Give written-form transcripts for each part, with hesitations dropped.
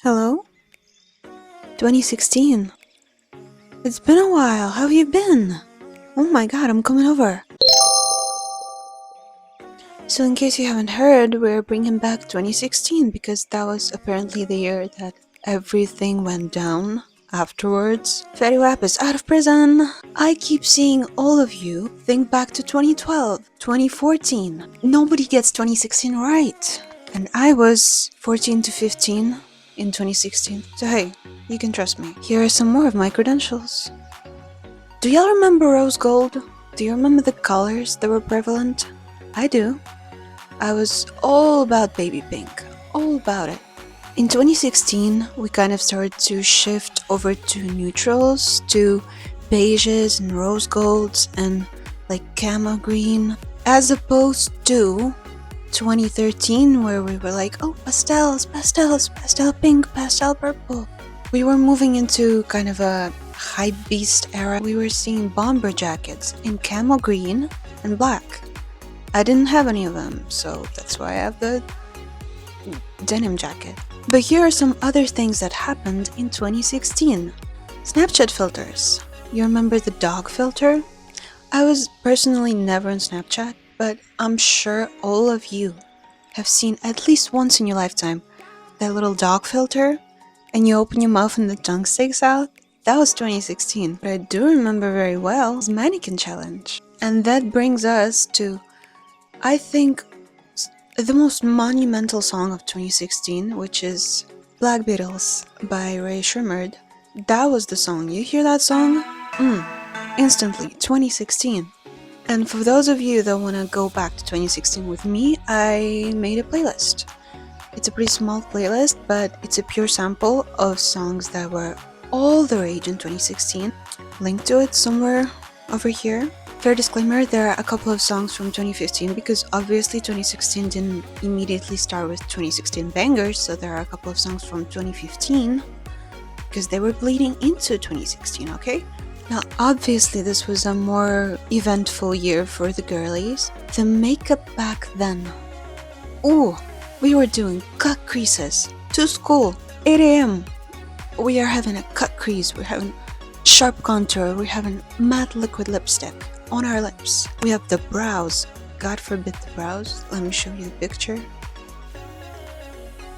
Hello? 2016. It's been a while. How have you been? Oh my god, I'm coming over. So in case you haven't heard, we're bringing back 2016 because that was apparently the year that everything went down afterwards. Fetty is out of prison. I keep seeing all of you think back to 2012, 2014. Nobody gets 2016 right. And I was 14 to 15 in 2016. So hey, you can trust me. Here are some more of my credentials. Do y'all remember rose gold? Do you remember the colors that were prevalent? I do. I was all about baby pink, all about it. In 2016, we kind of started to shift over to neutrals, to beiges and rose golds and like camo green, as opposed to 2013 where we were like, oh, pastels, pastel pink, pastel purple. We were moving into kind of a hype beast era. We were seeing bomber jackets in camo green and black. I didn't have any of them, so that's why I have the denim jacket. But here are some other things that happened in 2016. Snapchat filters. You remember the dog filter? I was personally never on Snapchat, but I'm sure all of you have seen at least once in your lifetime that little dog filter, and you open your mouth and the tongue sticks out. That was 2016. But I do remember very well the mannequin challenge. And that brings us to, I think, the most monumental song of 2016, which is Black Beatles by Ray Shremmerd. That was the song. You hear that song? Instantly, 2016. And for those of you that want to go back to 2016 with me, I made a playlist. It's a pretty small playlist, but it's a pure sample of songs that were all the rage in 2016. Link to it somewhere over here. Fair disclaimer, there are a couple of songs from 2015 because obviously 2016 didn't immediately start with 2016 bangers, so there are a couple of songs from 2015 because they were bleeding into 2016, okay? Now obviously this was a more eventful year for the girlies. The makeup back then. Ooh, we were doing cut creases to school, 8 a.m. We are having a cut crease, we're having sharp contour, we're having matte liquid lipstick on our lips. We have the brows. God forbid the brows. Let me show you the picture.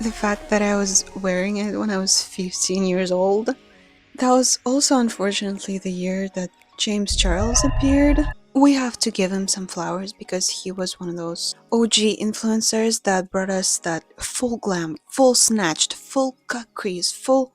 The fact that I was wearing it when I was 15 years old. That was also unfortunately the year that James Charles appeared. We have to give him some flowers because he was one of those OG influencers that brought us that full glam, full snatched, full cut crease, full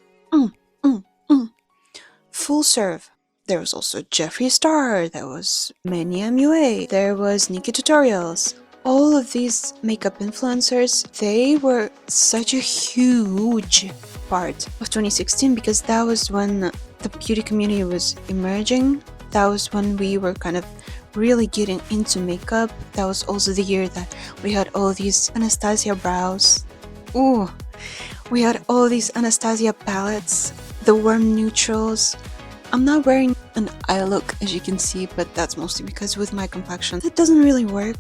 full serve. There was also Jeffree Star, there was Manny MUA, there was Nikki Tutorials. All of these makeup influencers, they were such a huge part of 2016 because that was when the beauty community was emerging. That was when we were kind of really getting into makeup. That was also the year that we had all these Anastasia brows. Ooh, we had all these Anastasia palettes, the warm neutrals. I'm not wearing an eye look as you can see, but that's mostly because with my complexion it doesn't really work.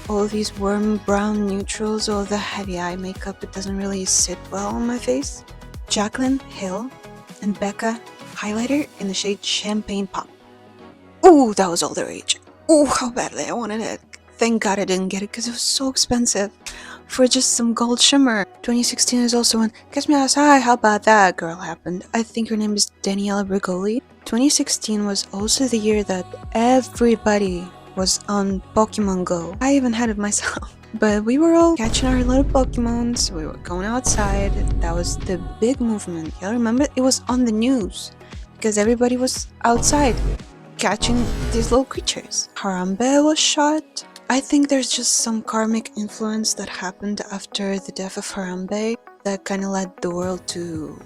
All these warm brown neutrals, all the heavy eye makeup, it doesn't really sit well on my face. Jaclyn Hill and Becca highlighter in the shade Champagne Pop. Ooh, that was all the rage. Ooh, how badly I wanted it. Thank God I didn't get it because it was so expensive for just some gold shimmer. 2016 is also when Kiss Me Outside, how about that girl happened. I think her name is Daniela Brigoli. 2016 was also the year that everybody was on Pokemon Go. I even had it myself. But we were all catching our little Pokemons, we were going outside. That was the big movement. Y'all remember? It was on the news because everybody was outside catching these little creatures. Harambe was shot. I think there's just some karmic influence that happened after the death of Harambe that kind of led the world to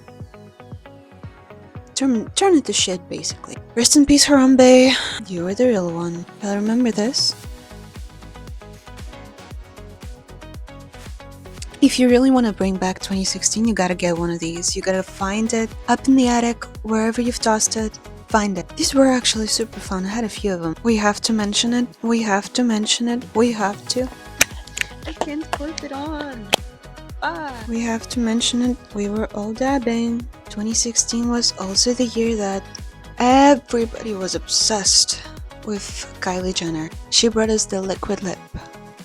turn into shit, basically. Rest in peace, Harambe. You were the real one. Y'all remember this? If you really want to bring back 2016, you gotta get one of these. You gotta find it up in the attic, wherever you've tossed it. Find it. These were actually super fun. I had a few of them. We have to mention it. We have to mention it. We have to. I can't clip it on. We have to mention it. We were all dabbing. 2016 was also the year that everybody was obsessed with Kylie Jenner. She brought us the liquid lip.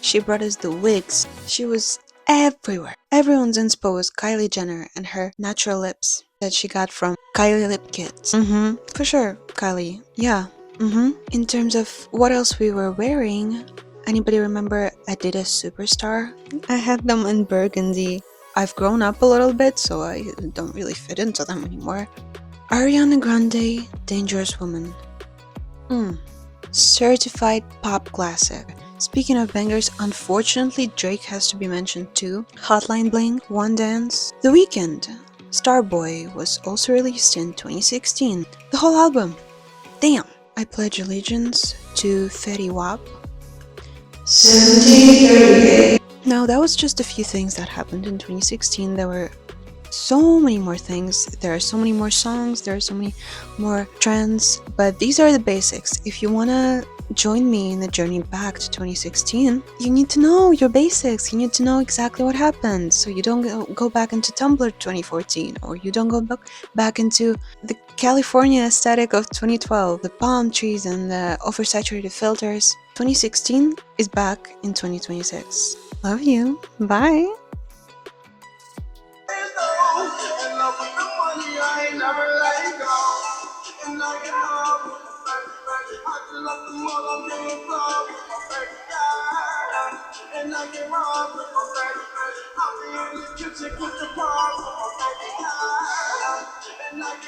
She brought us the wigs. She was everywhere. Everyone's inspo was Kylie Jenner and her natural lips that she got from Kylie Lip Kits. For sure, Kylie. Yeah. In terms of what else we were wearing, anybody remember Adidas Superstar? I had them in burgundy. I've grown up a little bit, so I don't really fit into them anymore. Ariana Grande, Dangerous Woman. Certified pop classic. Speaking of bangers, unfortunately Drake has to be mentioned too. Hotline Bling, One Dance. The Weeknd, Starboy was also released in 2016. The whole album. Damn. I pledge allegiance to Fetty Wap. 1738. Now that was just a few things that happened in 2016. There were so many more things. There are so many more songs. There are so many more trends. But these are the basics. If you want to join me in the journey back to 2016, you need to know your basics. You need to know exactly what happened. So you don't go back into Tumblr 2014, or you don't go back into the California aesthetic of 2012, the palm trees and the oversaturated filters. 2016 is back in 2026. Love you. Bye. In love with the money, I ain't never let go. And I get love with my baby. I just love the mother of being proud with my baby. Yeah. And I get robbed with my baby. I'll be in the kitchen with the bars with my baby. Yeah. And I get